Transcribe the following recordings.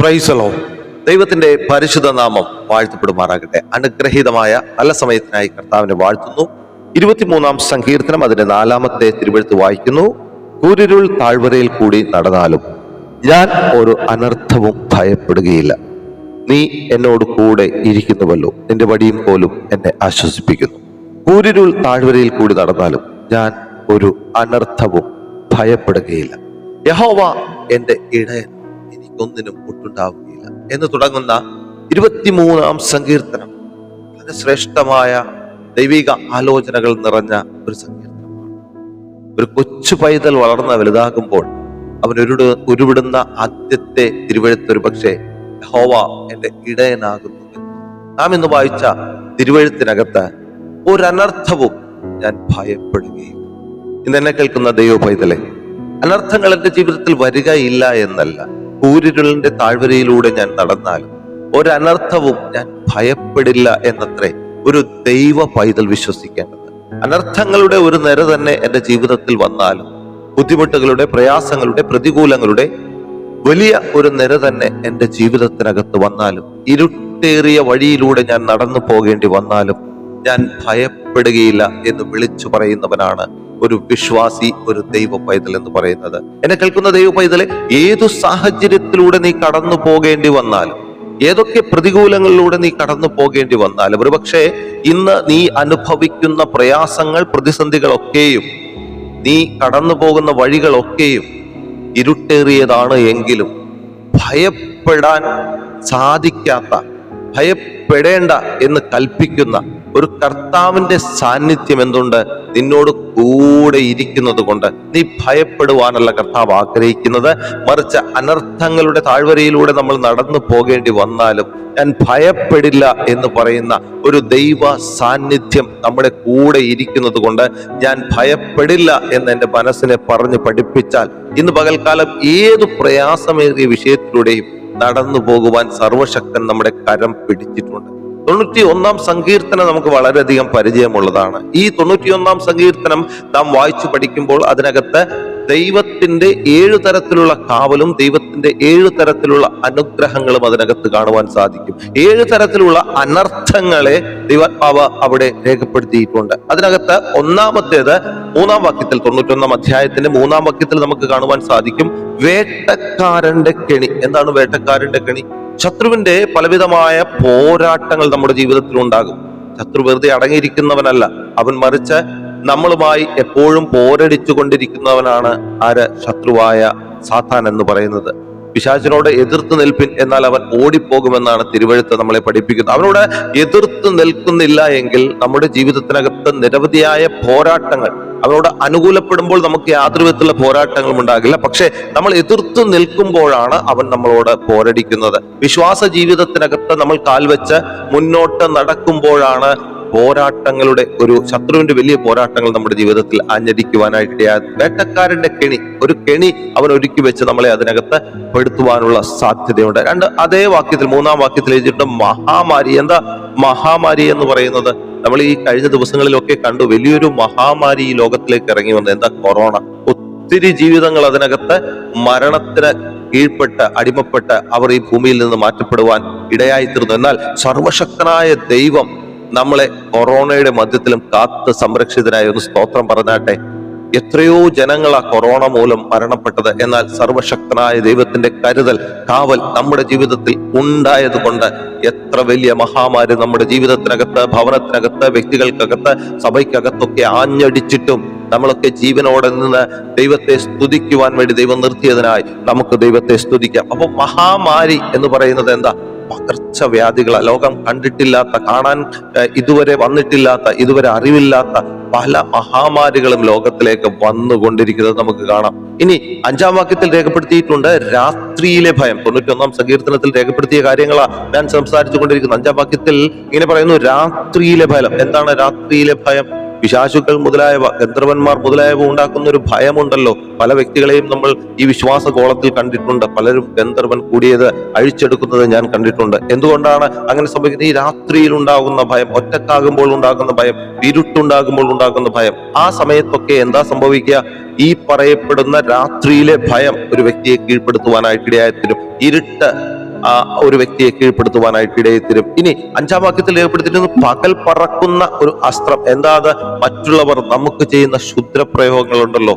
Praise the Lord. ദൈവത്തിന്റെ പരിശുദ്ധ നാമം വാഴ്ത്തപ്പെടുമാറാകട്ടെ. അനുഗ്രഹീതമായ നല്ല സമയത്തിനായി കർത്താവിനെ വാഴ്ത്തുന്നു. 23-ാം സങ്കീർത്തനം അതിന്റെ 4-ാമത്തെ തിരുവെഴുത്ത് വായിക്കുന്നു. കൂരിരുൾ താഴ്വരയിൽ കൂടി നടന്നാലും ഞാൻ ഒരു അനർത്ഥവും ഭയപ്പെടുകയില്ല. നീ എന്നോട് കൂടെ ഇരിക്കുന്നുവല്ലോ, നിന്റെ വടിയും പോലും എന്നെ ആശ്വസിപ്പിക്കുന്നു. കൂരിരുൾ താഴ്വരയിൽ കൂടി നടന്നാലും ഞാൻ ഒരു അനർത്ഥവും ഭയപ്പെടുകയില്ല. യഹോവ എന്റെ ഇടയൻ, എനിക്കൊന്നിനും മുട്ടുണ്ടാവുകയില്ല എന്ന് തുടങ്ങുന്ന 23-ാം സങ്കീർത്തനം വളരെ ശ്രേഷ്ഠമായ ദൈവിക ആലോചനകൾ നിറഞ്ഞ ഒരു സങ്കീർത്തനമാണ്. ഒരു കൊച്ചു പൈതൽ വളർന്ന് വലുതാകുമ്പോൾ അവൻ ഉരുവിടുന്ന ആദ്യത്തെ തിരുവെഴുത്ത് ഒരു പക്ഷേ യഹോവ എന്റെ ഇടയനാകുന്നു. നാം ഇന്ന് വായിച്ച തിരുവെഴുത്തിനകത്ത് ഒരനർത്ഥവും ഞാൻ ഭയപ്പെടുകയില്ല. ഇന്ന് എന്നെ കേൾക്കുന്ന ദൈവ പൈതലെ, അനർത്ഥങ്ങൾ എന്റെ ജീവിതത്തിൽ വരികയില്ല എന്നല്ല, കൂരിരുളിന്റെ താഴ്വരയിലൂടെ ഞാൻ നടന്നാലും ഒരനർത്ഥവും ഞാൻ ഭയപ്പെടില്ല എന്നത്രേ ഒരു ദൈവ പൈതൽ വിശ്വസിക്കേണ്ടത്. അനർത്ഥങ്ങളുടെ ഒരു നിര തന്നെ എന്റെ ജീവിതത്തിൽ വന്നാലും, ബുദ്ധിമുട്ടുകളുടെ, പ്രയാസങ്ങളുടെ, പ്രതികൂലങ്ങളുടെ വലിയ ഒരു നിര തന്നെ എന്റെ ജീവിതത്തിനകത്ത് വന്നാലും, ഇരുട്ടേറിയ വഴിയിലൂടെ ഞാൻ നടന്നു പോകേണ്ടി വന്നാലും ഞാൻ ഭയപ്പെടുകയില്ല എന്ന് വിളിച്ചു പറയുന്നവനാണ് ഒരു വിശ്വാസി, ഒരു ദൈവ പൈതൽ എന്ന് പറയുന്നത്. എന്നെ കേൾക്കുന്ന ദൈവ പൈതലെ, ഏതു സാഹചര്യത്തിലൂടെ നീ കടന്നു പോകേണ്ടി വന്നാലും, ഏതൊക്കെ പ്രതികൂലങ്ങളിലൂടെ നീ കടന്നു പോകേണ്ടി വന്നാലും, ഒരുപക്ഷെ ഇന്ന് നീ അനുഭവിക്കുന്ന പ്രയാസങ്ങൾ, പ്രതിസന്ധികളൊക്കെയും, നീ കടന്നു പോകുന്ന വഴികളൊക്കെയും ഇരുട്ടേറിയതാണ് എങ്കിലും ഭയപ്പെടാൻ സാധിക്കാത്ത, ഭയപ്പെടേണ്ട എന്ന് കൽപ്പിക്കുന്ന ഒരു കർത്താവിന്റെ സാന്നിധ്യം എന്തുണ്ട്? നിന്നോട് കൂടെ ഇരിക്കുന്നത് കൊണ്ട് നീ ഭയപ്പെടുവാനല്ല കർത്താവ് ആഗ്രഹിക്കുന്നത്. മറിച്ച് അനർത്ഥങ്ങളുടെ താഴ്വരയിലൂടെ നമ്മൾ നടന്നു പോകേണ്ടി വന്നാലും ഞാൻ ഭയപ്പെടില്ല എന്ന് പറയുന്ന ഒരു ദൈവ സാന്നിധ്യം നമ്മുടെ കൂടെ ഇരിക്കുന്നത് കൊണ്ട് ഞാൻ ഭയപ്പെടില്ല എന്ന് എൻ്റെ മനസ്സിനെ പറഞ്ഞ് പഠിപ്പിച്ചാൽ ഇന്ന് പകൽക്കാലം ഏതു പ്രയാസമേറിയ വിഷയത്തിലൂടെയും നടന്നു പോകുവാൻ സർവശക്തൻ നമ്മുടെ കരം പിടിച്ചിട്ടുണ്ട്. 91-ാം സങ്കീർത്തനം നമുക്ക് വളരെയധികം പരിചയമുള്ളതാണ്. ഈ 91-ാം സങ്കീർത്തനം നാം വായിച്ചു പഠിക്കുമ്പോൾ അതിനകത്ത് ദൈവത്തിന്റെ 7 തരത്തിലുള്ള കാവലും, ദൈവത്തിന്റെ 7 തരത്തിലുള്ള അനുഗ്രഹങ്ങളും അതിനകത്ത് കാണുവാൻ സാധിക്കും. 7 തരത്തിലുള്ള അനർത്ഥങ്ങളെ ദൈവാത്മാവ് അവിടെ രേഖപ്പെടുത്തിയിട്ടുണ്ട്. അതിനകത്ത് ഒന്നാമത്തേത് 3-ാം വാക്യത്തിൽ, 91-ാം അധ്യായത്തിന്റെ 3-ാം വാക്യത്തിൽ നമുക്ക് കാണുവാൻ സാധിക്കും, വേട്ടക്കാരന്റെ കെണി. എന്താണ് വേട്ടക്കാരന്റെ കെണി? ശത്രുവിന്റെ പലവിധമായ പോരാട്ടങ്ങൾ നമ്മുടെ ജീവിതത്തിൽ ഉണ്ടാകും. ശത്രു വെറുതെ അടങ്ങിയിരിക്കുന്നവനല്ല, അവൻ മറിച്ച് നമ്മളുമായി എപ്പോഴും പോരടിച്ചു കൊണ്ടിരിക്കുന്നവനാണ് ആര്? ശത്രുവായ സാത്താൻ എന്ന് പറയുന്നത്. പിശാചിനോട് എതിർത്ത് നിൽപ്പിൻ, എന്നാൽ അവൻ ഓടിപ്പോകുമെന്നാണ് തിരുവെഴുത്ത് നമ്മളെ പഠിപ്പിക്കുന്നത്. അവനോട് എതിർത്ത് നിൽക്കുന്നില്ല എങ്കിൽ നമ്മുടെ ജീവിതത്തിനകത്ത് നിരവധിയായ പോരാട്ടങ്ങൾ, അവനോട് അനുകൂലപ്പെടുമ്പോൾ നമുക്ക് യാതൊരു വിധത്തിലുള്ള പോരാട്ടങ്ങളും ഉണ്ടാകില്ല. പക്ഷെ നമ്മൾ എതിർത്ത് നിൽക്കുമ്പോഴാണ് അവൻ നമ്മളോട് പോരടിക്കുന്നത്. വിശ്വാസ ജീവിതത്തിനകത്ത് നമ്മൾ കാൽവെച്ച് മുന്നോട്ട് നടക്കുമ്പോഴാണ് പോരാട്ടങ്ങളുടെ ഒരു ശത്രുവിന്റെ വലിയ പോരാട്ടങ്ങൾ നമ്മുടെ ജീവിതത്തിൽ ആഞ്ഞടിക്കുവാനായിട്ട് വേട്ടക്കാരന്റെ കെണി, ഒരു കെണി അവൻ ഒരുക്കി വെച്ച് നമ്മളെ അതിനകത്ത് പെടുത്തുവാനുള്ള സാധ്യതയുണ്ട്. അതേ വാക്യത്തിൽ 3-ാം വാക്യത്തിൽ എഴുതിയിട്ടുണ്ട് മഹാമാരി. എന്താ മഹാമാരി എന്ന് പറയുന്നത്? നമ്മൾ ഈ കഴിഞ്ഞ ദിവസങ്ങളിലൊക്കെ കണ്ടു, വലിയൊരു മഹാമാരി ഈ ലോകത്തിലേക്ക് ഇറങ്ങി വന്നത്. എന്താ? കൊറോണ. ഒത്തിരി ജീവിതങ്ങൾ അതിനകത്ത് മരണത്തിന് കീഴ്പ്പെട്ട്, അടിമപ്പെട്ട് അവർ ഈ ഭൂമിയിൽ നിന്ന് മാറ്റപ്പെടുവാൻ ഇടയായിത്തീർന്നു. എന്നാൽ സർവശക്തനായ ദൈവം നമ്മളെ കൊറോണയുടെ മധ്യത്തിലും കാത്ത് സംരക്ഷിതനായ ഒന്ന് സ്തോത്രം പറഞ്ഞാട്ടെ. എത്രയോ ജനങ്ങൾ ആ കൊറോണ മൂലം മരണപ്പെട്ടത്. എന്നാൽ സർവശക്തനായ ദൈവത്തിന്റെ കരുതൽ, കാവൽ നമ്മുടെ ജീവിതത്തിൽ ഉണ്ടായത് കൊണ്ട് എത്ര വലിയ മഹാമാരി നമ്മുടെ ജീവിതത്തിനകത്ത്, ഭവനത്തിനകത്ത്, വ്യക്തികൾക്കകത്ത്, സഭയ്ക്കകത്തൊക്കെ ആഞ്ഞടിച്ചിട്ടും നമ്മളൊക്കെ ജീവനോടെ നിന്ന് ദൈവത്തെ സ്തുതിക്കുവാൻ വേണ്ടി ദൈവം നിർത്തിയതിനായി നമുക്ക് ദൈവത്തെ സ്തുതിക്കാം. അപ്പൊ മഹാമാരി എന്ന് പറയുന്നത് എന്താ? പകർച്ചവ്യാധികൾ, ലോകം കണ്ടിട്ടില്ലാത്ത, കാണാൻ ഇതുവരെ വന്നിട്ടില്ലാത്ത, ഇതുവരെ അറിവില്ലാത്ത പല മഹാമാരികളും ലോകത്തിലേക്ക് വന്നുകൊണ്ടിരിക്കുന്നത് നമുക്ക് കാണാം. ഇനി 5-ാം വാക്യത്തിൽ രേഖപ്പെടുത്തിയിട്ടുണ്ട് രാത്രിയിലെ ഭയം. 91-ാം സങ്കീർത്തനത്തിൽ രേഖപ്പെടുത്തിയ കാര്യങ്ങളാ ഞാൻ സംസാരിച്ചു കൊണ്ടിരിക്കുന്നത്. 5-ാം വാക്യത്തിൽ ഇങ്ങനെ പറയുന്നു, രാത്രിയിലെ ഭയം. എന്താണ് രാത്രിയിലെ ഭയം? പിശാചുക്കൾ മുതലായവ, ഗന്ധർവന്മാർ മുതലായവ ഉണ്ടാക്കുന്ന ഒരു ഭയമുണ്ടല്ലോ. പല വ്യക്തികളെയും നമ്മൾ ഈ വിശ്വാസ കോളത്തിൽ കണ്ടിട്ടുണ്ട്. പലരും ഗന്ധർവൻ കൂടിയത് അഴിച്ചെടുക്കുന്നത് ഞാൻ കണ്ടിട്ടുണ്ട്. എന്തുകൊണ്ടാണ് അങ്ങനെ സംഭവിക്കുന്നത്? ഈ രാത്രിയിൽ ഉണ്ടാകുന്ന ഭയം, ഒറ്റക്കാകുമ്പോൾ ഉണ്ടാകുന്ന ഭയം, ഇരുട്ടുണ്ടാകുമ്പോൾ ഉണ്ടാകുന്ന ഭയം. ആ സമയത്തൊക്കെ എന്താ സംഭവിക്കുക? ഈ പറയപ്പെടുന്ന രാത്രിയിലെ ഭയം ഒരു വ്യക്തിയെ കീഴ്പ്പെടുത്തുവാനായിട്ട് ഇടയായിത്തീരും. ഇരുട്ട് ഒരു വ്യക്തിയെ കീഴ്പ്പെടുത്തുവാനായിട്ട് ഇടയെത്തരും. ഇനി 5-ാം വാക്യത്തിൽ രേഖപ്പെടുത്തിയിരിക്കുന്നു പകൽ പറക്കുന്ന ഒരു അസ്ത്രം. എന്താ അത്? മറ്റുള്ളവർ നമുക്ക് ചെയ്യുന്ന ക്ഷുദ്രപ്രയോഗങ്ങളുണ്ടല്ലോ,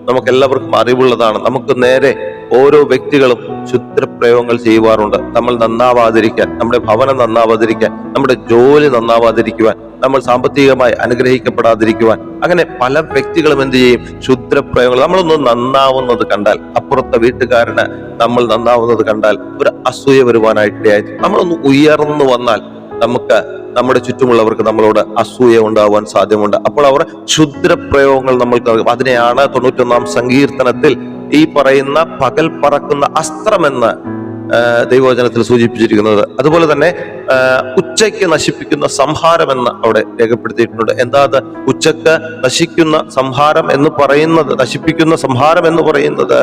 നമുക്ക് എല്ലാവർക്കും അറിവുള്ളതാണ്. നമുക്ക് നേരെ ഓരോ വ്യക്തികളും ക്ഷുദ്രപ്രയോഗങ്ങൾ ചെയ്യുവാറുണ്ട്. നമ്മൾ നന്നാവാതിരിക്കാൻ, നമ്മുടെ ഭവനം നന്നാവാതിരിക്കാൻ, നമ്മുടെ ജോലി നന്നാവാതിരിക്കുവാൻ, നമ്മൾ സാമ്പത്തികമായി അനുഗ്രഹിക്കപ്പെടാതിരിക്കുവാൻ, അങ്ങനെ പല വ്യക്തികളും എന്ത് ചെയ്യും? ക്ഷുദ്രപ്രയോഗങ്ങൾ. നമ്മളൊന്ന് നന്നാവുന്നത് കണ്ടാൽ, അപ്പുറത്തെ വീട്ടുകാരന് നമ്മൾ നന്നാവുന്നത് കണ്ടാൽ ഒരു അസൂയ വരുവാനായിട്ടായി. നമ്മളൊന്ന് ഉയർന്നു വന്നാൽ നമുക്ക് നമ്മുടെ ചുറ്റുമുള്ളവർക്ക് നമ്മളോട് അസൂയ ഉണ്ടാവാൻ സാധ്യമുണ്ട്. അപ്പോൾ അവർ ക്ഷുദ്രപ്രയോഗങ്ങൾ നമ്മൾക്ക് നൽകും. അതിനെയാണ് 91-ാം സങ്കീർത്തനത്തിൽ ഈ പറയുന്ന പകൽ പറക്കുന്ന അസ്ത്രമെന്ന് ദൈവവചനത്തിൽ സൂചിപ്പിച്ചിരിക്കുന്നത്. അതുപോലെ തന്നെ ഉച്ചയ്ക്ക് നശിപ്പിക്കുന്ന സംഹാരമെന്ന് അവിടെ രേഖപ്പെടുത്തിയിട്ടുണ്ട്. എന്താ അത്? ഉച്ചക്ക് നശിക്കുന്ന സംഹാരം എന്ന് പറയുന്നത്, നശിപ്പിക്കുന്ന സംഹാരം എന്ന് പറയുന്നത്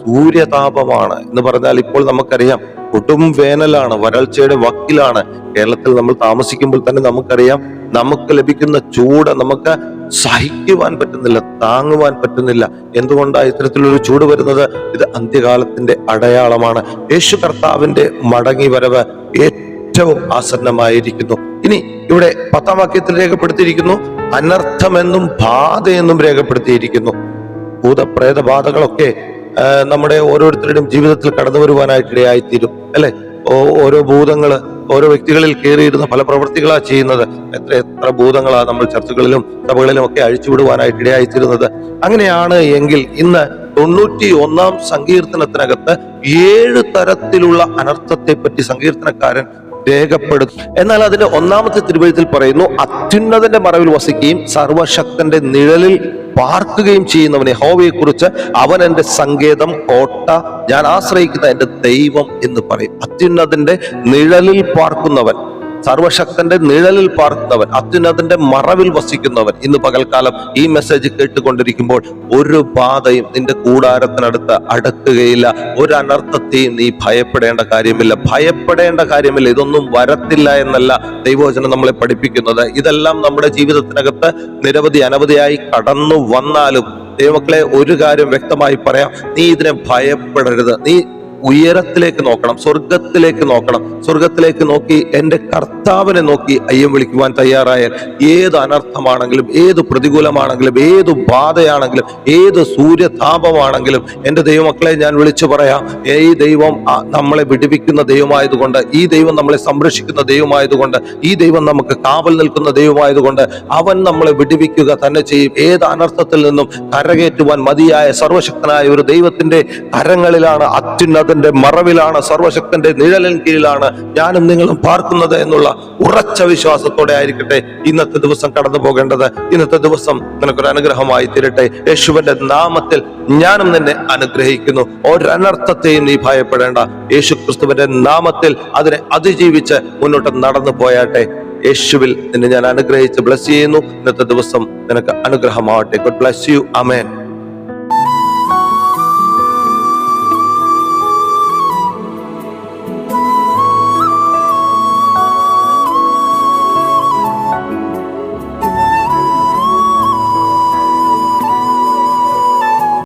സൂര്യതാപമാണ് എന്ന് പറഞ്ഞാൽ, ഇപ്പോൾ നമുക്കറിയാം കൊടും വേനലാണ്, വരൾച്ചയുടെ വക്കിലാണ്. കേരളത്തിൽ നമ്മൾ താമസിക്കുമ്പോൾ തന്നെ നമുക്കറിയാം, നമുക്ക് ലഭിക്കുന്ന ചൂട് നമുക്ക് സഹിക്കുവാൻ പറ്റുന്നില്ല, താങ്ങുവാൻ പറ്റുന്നില്ല. എന്തുകൊണ്ടാണ് ഇത്തരത്തിലൊരു ചൂട് വരുന്നത്? ഇത് അന്ത്യകാലത്തിന്റെ അടയാളമാണ്. യേശു കർത്താവിന്റെ മടങ്ങി വരവ് ഏറ്റവും ആസന്നമായിരിക്കുന്നു. ഇനി ഇവിടെ 10-ാം വാക്യത്തിൽ രേഖപ്പെടുത്തിയിരിക്കുന്നു അനർത്ഥമെന്നും ബാധയെന്നും രേഖപ്പെടുത്തിയിരിക്കുന്നു. ഭൂതപ്രേത ബാധകളൊക്കെ നമ്മുടെ ഓരോരുത്തരുടെയും ജീവിതത്തിൽ കടന്നു വരുവാനായിട്ടിടയായിത്തീരും, അല്ലെ? ഓരോ ഭൂതങ്ങള് ഓരോ വ്യക്തികളിൽ കയറിയിരുന്ന പല പ്രവൃത്തികളാ ചെയ്യുന്നത്. എത്ര ഭൂതങ്ങളാ നമ്മൾ ചർച്ചകളിലും സഭകളിലും ഒക്കെ അഴിച്ചുവിടുവാനായിട്ടിടയായിത്തീരുന്നത്. അങ്ങനെയാണ് എങ്കിൽ ഇന്ന് 91-ാം സങ്കീർത്തനത്തിനകത്ത് 7 തരത്തിലുള്ള അനർത്ഥത്തെ പറ്റി സങ്കീർത്തനക്കാരൻ രേഖപ്പെടുത്തും. എന്നാൽ അതിന്റെ 1-ാമത്തെ തിരുവെഴുത്തിൽ പറയുന്നു, അത്യുന്നതന്റെ മറവിൽ വസിക്കുകയും സർവശക്തന്റെ നിഴലിൽ പാർക്കുകയും ചെയ്യുന്നവനെ യഹോവയെ കുറിച്ച് അവൻ എന്റെ സങ്കേതം, കോട്ട, ഞാൻ ആശ്രയിക്കുന്ന എന്റെ ദൈവം എന്ന് പറയും. അത്യുന്നതന്റെ നിഴലിൽ പാർക്കുന്നവൻ, സർവശക്തന്റെ നിഴലിൽ പാർക്കുന്നവൻ, അത്യുന്നതന്റെ മറവിൽ വസിക്കുന്നവൻ. ഇന്ന് പകൽക്കാലം ഈ മെസ്സേജ് കേട്ടുകൊണ്ടിരിക്കുമ്പോൾ ഒരു ബാധയും നിന്റെ കൂടാരത്തിനടുത്ത് അടുക്കുകയില്ല. ഒരു അനർത്ഥത്തെയും നീ ഭയപ്പെടേണ്ട കാര്യമില്ല, ഭയപ്പെടേണ്ട കാര്യമില്ല. ഇതൊന്നും വരത്തില്ല എന്നല്ല ദൈവവചനം നമ്മളെ പഠിപ്പിക്കുന്നത്. ഇതെല്ലാം നമ്മുടെ ജീവിതത്തിനകത്ത് നിരവധി അനവധിയായി കടന്നു വന്നാലും ദൈവമക്കളെ ഒരു കാര്യം വ്യക്തമായി പറയാം, നീ ഇതിനെ ഭയപ്പെടരുത്. നീ ഉയരത്തിലേക്ക് നോക്കണം, സ്വർഗത്തിലേക്ക് നോക്കണം. സ്വർഗത്തിലേക്ക് നോക്കി എൻ്റെ കർത്താവിനെ നോക്കി അയ്യം വിളിക്കുവാൻ തയ്യാറായാൽ ഏത് അനർത്ഥമാണെങ്കിലും, ഏത് പ്രതികൂലമാണെങ്കിലും, ഏത് ബാധയാണെങ്കിലും, ഏത് സൂര്യതാപമാണെങ്കിലും എൻ്റെ ദൈവമക്കളെ ഞാൻ വിളിച്ചു പറയാം, ഈ ദൈവം നമ്മളെ വിടുവിക്കുന്ന ദൈവമായതുകൊണ്ട്, ഈ ദൈവം നമ്മളെ സംരക്ഷിക്കുന്ന ദൈവമായതുകൊണ്ട്, ഈ ദൈവം നമുക്ക് കാവൽ നിൽക്കുന്ന ദൈവമായതുകൊണ്ട് അവൻ നമ്മളെ വിടുവിക്കുക തന്നെ ചെയ്യും. ഏത് അനർത്ഥത്തിൽ നിന്നും കരകയറ്റുവാൻ മതിയായ സർവശക്തനായ ഒരു ദൈവത്തിന്റെ കരങ്ങളിലാണ്, അത്യുന്നതന്റെ മറവിലാണ്, സർവശക്തന്റെ നിഴലിൻ കീഴിലാണ് ഞാനും നിങ്ങളും പാർക്കുന്നത് എന്നുള്ള ഉറച്ച വിശ്വാസത്തോടെ ആയിരിക്കട്ടെ ഇന്നത്തെ ദിവസം കടന്നു പോകേണ്ടത്. ഇന്നത്തെ ദിവസം നിനക്കൊരു അനുഗ്രഹമായി തീരട്ടെ. യേശുവിന്റെ നാമത്തിൽ ഞാനും നിന്നെ അനുഗ്രഹിക്കുന്നു. ഒരനർത്ഥത്തെയും നീ ഭയപ്പെടേണ്ട. യേശു ക്രിസ്തുവിന്റെ നാമത്തിൽ അതിനെ അതിജീവിച്ച് മുന്നോട്ട് നടന്നു പോയാട്ടെ. യേശുവിൽ നിന്നെ ഞാൻ അനുഗ്രഹിച്ച് ബ്ലസ് ചെയ്യുന്നു. ഇന്നത്തെ ദിവസം നിനക്ക് അനുഗ്രഹമാവട്ടെ. God bless you. ആമേൻ.